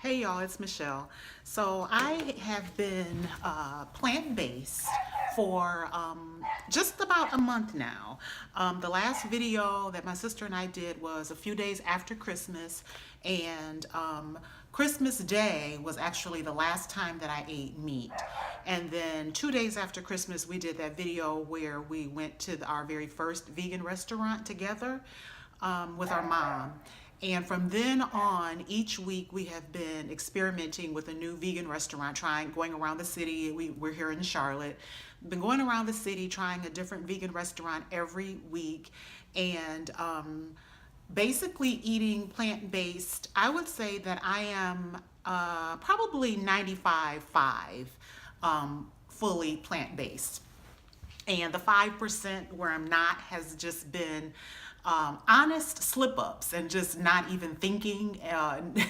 Hey y'all, it's Michelle. So I have been plant-based for just about a month now. The last video that my sister and I did was a few days after Christmas, and Christmas Day was actually the last time that I ate meat. And then 2 days after Christmas, we did that video where we went to our very first vegan restaurant together with our mom. And from then on, each week we have been experimenting with a new vegan restaurant, going around the city. We're here in Charlotte. Been going around the city trying a different vegan restaurant every week, and basically eating plant-based. I would say that I am probably 95.5 fully plant-based. And the 5% where I'm not has just been honest slip ups and just not even thinking,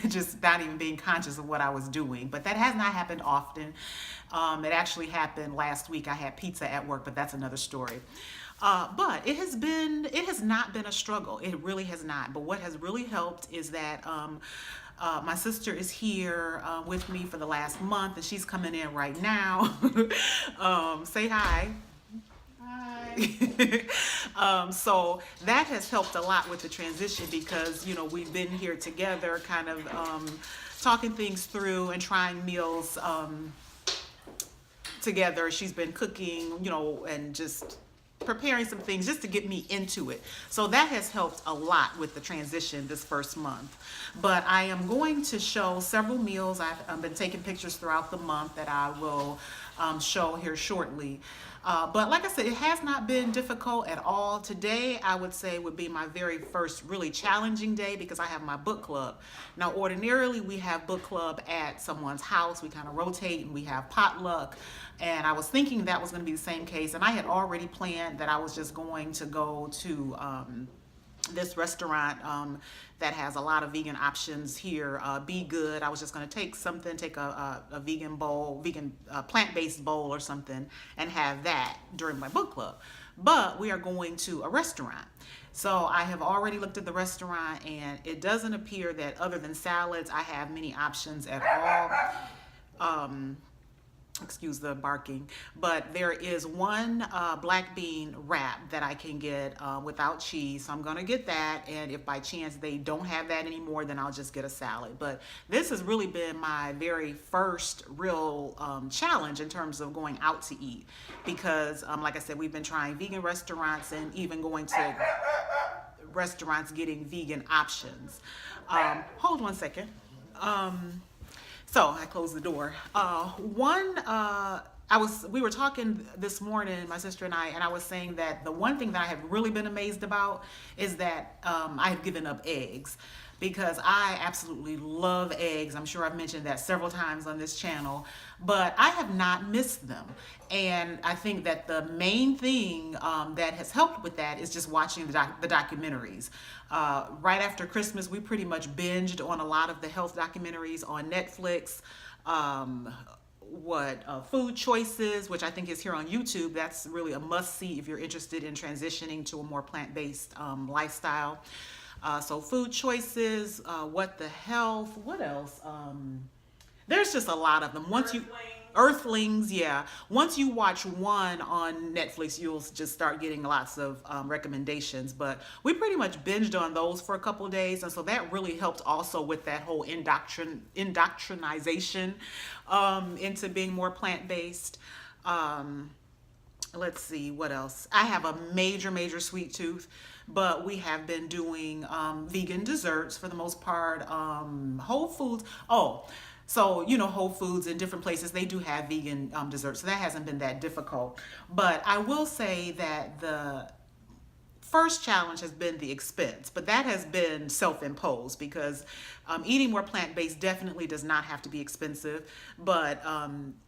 just not even being conscious of what I was doing. But that has not happened often. It actually happened last week. I had pizza at work, but that's another story. But it has not been a struggle. It really has not. But what has really helped is that my sister is here with me for the last month, and she's coming in right now. Say hi. So that has helped a lot with the transition because, we've been here together kind of talking things through and trying meals together. She's been cooking, and just preparing some things just to get me into it. So that has helped a lot with the transition this first month. But I am going to show several meals. I've been taking pictures throughout the month that I will show here shortly. But like I said, it has not been difficult at all. Today, I would say, would be my very first really challenging day because I have my book club. Now, ordinarily, we have book club at someone's house. We kind of rotate and we have potluck. And I was thinking that was going to be the same case. And I had already planned that I was just going to go to this restaurant that has a lot of vegan options here, Be Good. I was just going to take a vegan bowl, plant-based bowl or something, and have that during my book club. But we are going to a restaurant. So I have already looked at the restaurant, and it doesn't appear that other than salads, I have many options at all. Excuse the barking, but there is one black bean wrap that I can get without cheese, so I'm gonna get that, and if by chance they don't have that anymore, then I'll just get a salad. But this has really been my very first real challenge in terms of going out to eat because like I said, we've been trying vegan restaurants and even going to restaurants getting vegan options. Hold one second. So I closed the door. We were talking this morning, my sister and I was saying that the one thing that I have really been amazed about is that I've given up eggs because I absolutely love eggs. I'm sure I've mentioned that several times on this channel, but I have not missed them. And I think that the main thing that has helped with that is just watching the documentaries. Right after Christmas, we pretty much binged on a lot of the health documentaries on Netflix. Food Choices, which I think is here on YouTube. That's really a must-see if you're interested in transitioning to a more plant-based lifestyle. So Food Choices, What the Health, what else? There's just a lot of them. Earthlings, yeah. Once you watch one on Netflix, you'll just start getting lots of recommendations. But we pretty much binged on those for a couple of days, and so that really helped also with that whole indoctrinization into being more plant-based. Let's see, what else? I have a major sweet tooth, but we have been doing vegan desserts for the most part. Whole Foods. So, Whole Foods in different places, they do have vegan desserts, so that hasn't been that difficult. But I will say that the first challenge has been the expense, but that has been self-imposed because eating more plant-based definitely does not have to be expensive, but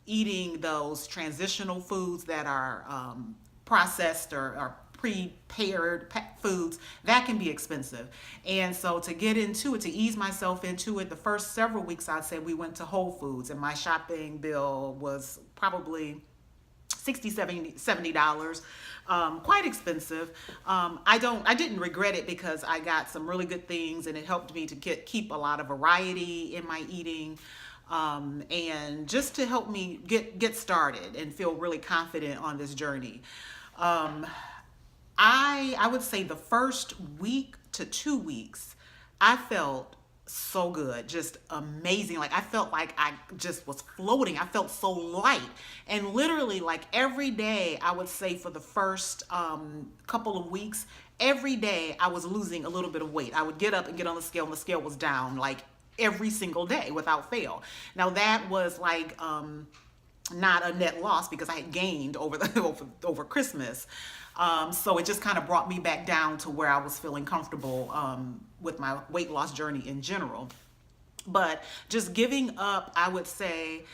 eating those transitional foods that are processed or prepared foods, that can be expensive. And so to get into it, to ease myself into it, the first several weeks, I'd say we went to Whole Foods, and my shopping bill was probably $60, $70. Quite expensive. I didn't regret it because I got some really good things and it helped me to keep a lot of variety in my eating. And just to help me get started and feel really confident on this journey. Um, I would say the first week to 2 weeks, I felt so good, just amazing. Like I felt like I just was floating. I felt so light. And literally like every day, I would say for the first couple of weeks, every day I was losing a little bit of weight. I would get up and get on the scale and the scale was down like every single day without fail. Now that was like not a net loss because I had gained over the over Christmas. So it just kind of brought me back down to where I was feeling comfortable with my weight loss journey in general. But just giving up, I would say,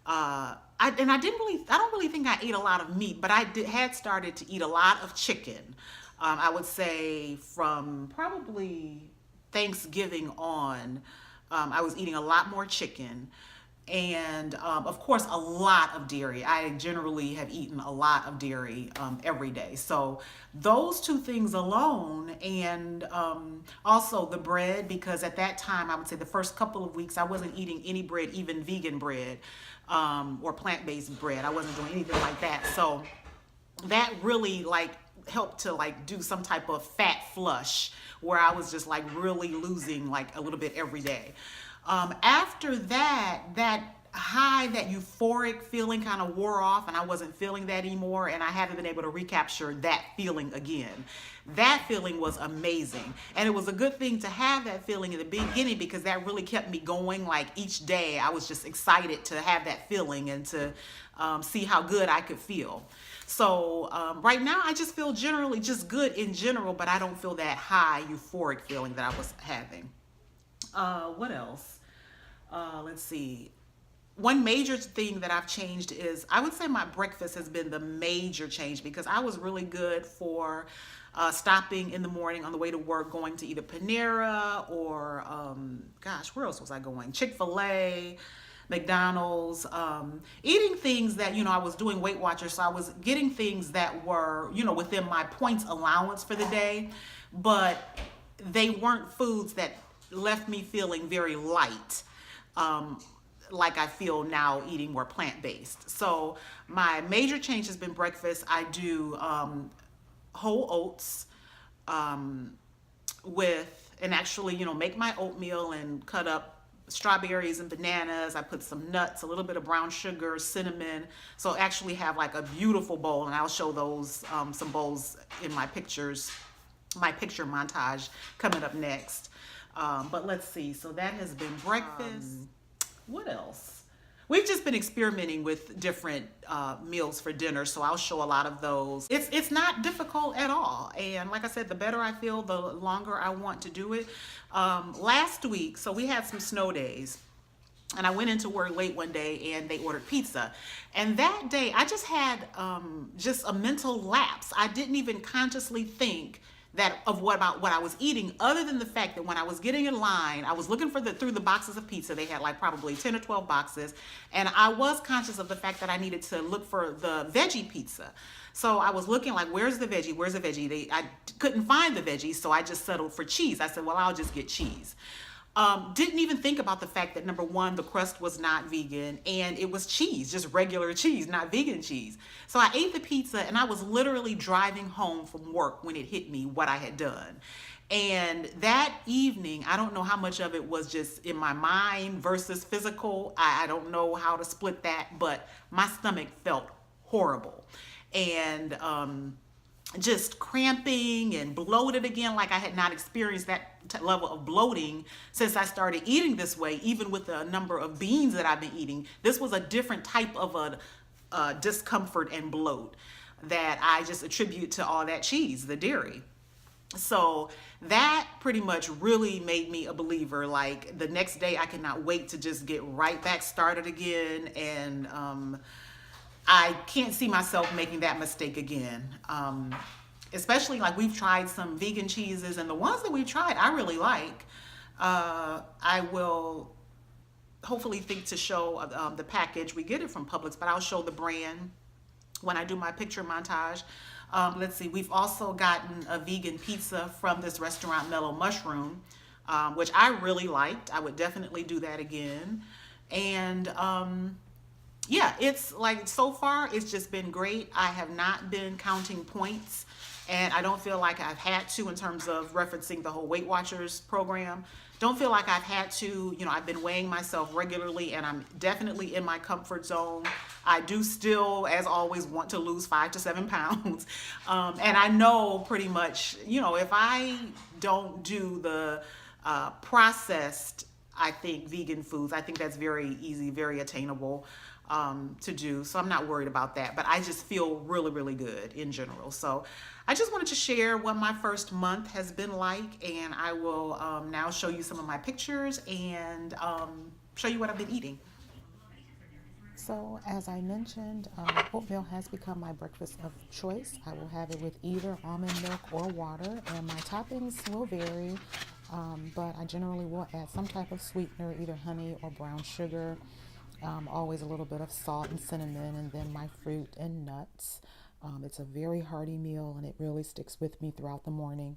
I don't really think I ate a lot of meat, but had started to eat a lot of chicken. I would say from probably Thanksgiving on, I was eating a lot more chicken and of course a lot of dairy. I generally have eaten a lot of dairy every day, so those two things alone, and also the bread, because at that time I would say the first couple of weeks I wasn't eating any bread, even vegan bread or plant-based bread. I wasn't doing anything like that, so that really like helped to like do some type of fat flush where I was just like really losing like a little bit every day. After that, that high, that euphoric feeling kind of wore off and I wasn't feeling that anymore, and I haven't been able to recapture that feeling again. That feeling was amazing, and it was a good thing to have that feeling in the beginning because that really kept me going. Like each day I was just excited to have that feeling and to see how good I could feel. So right now I just feel generally just good in general, but I don't feel that high euphoric feeling that I was having. What else? Let's see. One major thing that I've changed is I would say my breakfast has been the major change because I was really good for stopping in the morning on the way to work, going to either Panera or, gosh, where else was I going? Chick-fil-A, McDonald's, eating things that, I was doing Weight Watchers, so I was getting things that were, within my points allowance for the day, but they weren't foods that left me feeling very light, like I feel now eating more plant-based. So my major change has been breakfast. I do whole oats and actually, make my oatmeal and cut up strawberries and bananas. I put some nuts, a little bit of brown sugar, cinnamon. So actually have like a beautiful bowl, and I'll show those some bowls in my picture montage coming up next. But let's see. So that has been breakfast. What else? We've just been experimenting with different meals for dinner, so I'll show a lot of those. It's not difficult at all, and like I said, the better I feel, the longer I want to do it. Last week, so we had some snow days, and I went into work late one day and they ordered pizza. And that day I just had just a mental lapse. I didn't even consciously think that of what I was eating, other than the fact that when I was getting in line, I was looking through the boxes of pizza. They had like probably 10 or 12 boxes, and I was conscious of the fact that I needed to look for the veggie pizza. So I was looking like, where's the veggie? Where's the veggie? I couldn't find the veggie, so I just settled for cheese. I said, well, I'll just get cheese. Didn't even think about the fact that number one, the crust was not vegan and it was cheese, just regular cheese, not vegan cheese. So I ate the pizza and I was literally driving home from work when it hit me what I had done. And that evening, I don't know how much of it was just in my mind versus physical. I don't know how to split that, but my stomach felt horrible. And just cramping and bloated again, like I had not experienced that level of bloating since I started eating this way, even with the number of beans that I've been eating. This was a different type of a discomfort and bloat that I just attribute to all that cheese, the dairy. So that pretty much really made me a believer. Like the next day, I cannot wait to just get right back started again. And I can't see myself making that mistake again. Especially like we've tried some vegan cheeses, and the ones that we've tried, I really like. I will hopefully think to show the package. We get it from Publix, but I'll show the brand when I do my picture montage. Let's see, we've also gotten a vegan pizza from this restaurant, Mellow Mushroom, which I really liked. I would definitely do that again. And yeah, it's like so far, it's just been great. I have not been counting points, and I don't feel like I've had to in terms of referencing the whole Weight Watchers program. Don't feel like I've had to, I've been weighing myself regularly, and I'm definitely in my comfort zone. I do still, as always, want to lose 5 to 7 pounds. And I know pretty much, if I don't do the processed, I think, vegan foods, I think that's very easy, very attainable to do. So I'm not worried about that. But I just feel really, really good in general. So I just wanted to share what my first month has been like. And I will now show you some of my pictures and show you what I've been eating. So, as I mentioned, oatmeal has become my breakfast of choice. I will have it with either almond milk or water, and my toppings will vary, but I generally will add some type of sweetener, either honey or brown sugar, always a little bit of salt and cinnamon, and then my fruit and nuts. It's a very hearty meal, and it really sticks with me throughout the morning.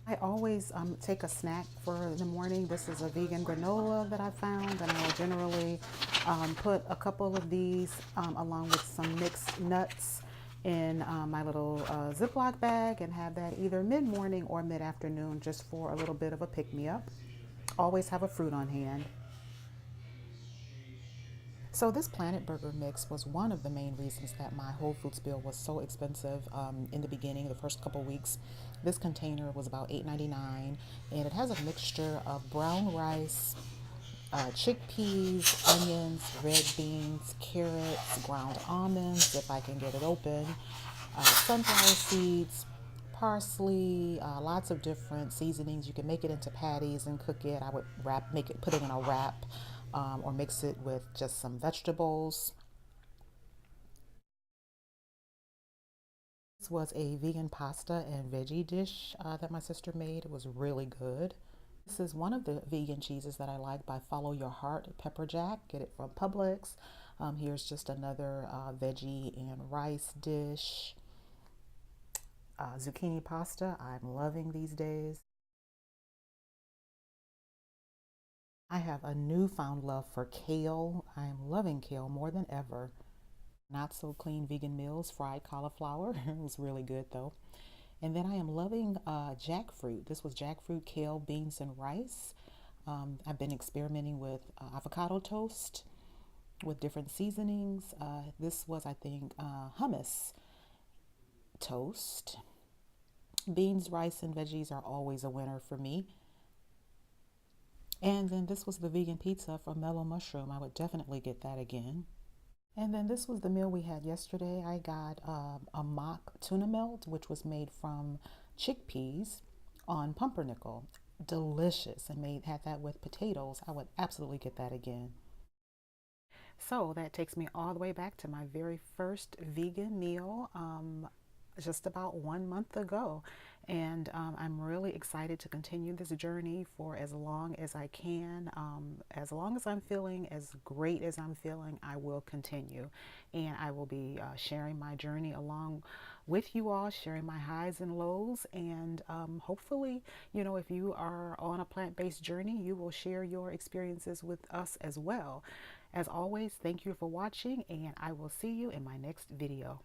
I always take a snack for the morning. This is a vegan granola that I found, and I will generally put a couple of these along with some mixed nuts in my little Ziploc bag and have that either mid morning or mid afternoon just for a little bit of a pick me up. Always have a fruit on hand. So this Planet Burger mix was one of the main reasons that my Whole Foods bill was so expensive in the beginning, the first couple weeks. This container was about $8.99, and it has a mixture of brown rice, chickpeas, onions, red beans, carrots, ground almonds, if I can get it open, sunflower seeds, parsley, lots of different seasonings. You can make it into patties and cook it. I would put it in a wrap, or mix it with just some vegetables. This was a vegan pasta and veggie dish that my sister made. It was really good. This is one of the vegan cheeses that I like by Follow Your Heart Pepper Jack. Get it from Publix. Here's just another veggie and rice dish. Zucchini pasta, I'm loving these days. I have a newfound love for kale. I'm loving kale more than ever. Not so clean vegan meals, fried cauliflower. It was really good though. And then I am loving jackfruit. This was jackfruit, kale, beans, and rice. I've been experimenting with avocado toast with different seasonings. This was, I think, hummus toast. Beans, rice, and veggies are always a winner for me. And then this was the vegan pizza from Mellow Mushroom. I would definitely get that again. And then this was the meal we had yesterday. I got a mock tuna melt, which was made from chickpeas on pumpernickel. Delicious. And had that with potatoes. I would absolutely get that again. So that takes me all the way back to my very first vegan meal just about 1 month ago. And I'm really excited to continue this journey for as long as I can. As long as I'm feeling as great as I'm feeling, I will continue. And I will be sharing my journey along with you all, sharing my highs and lows. And hopefully, if you are on a plant-based journey, you will share your experiences with us as well. As always, thank you for watching, and I will see you in my next video.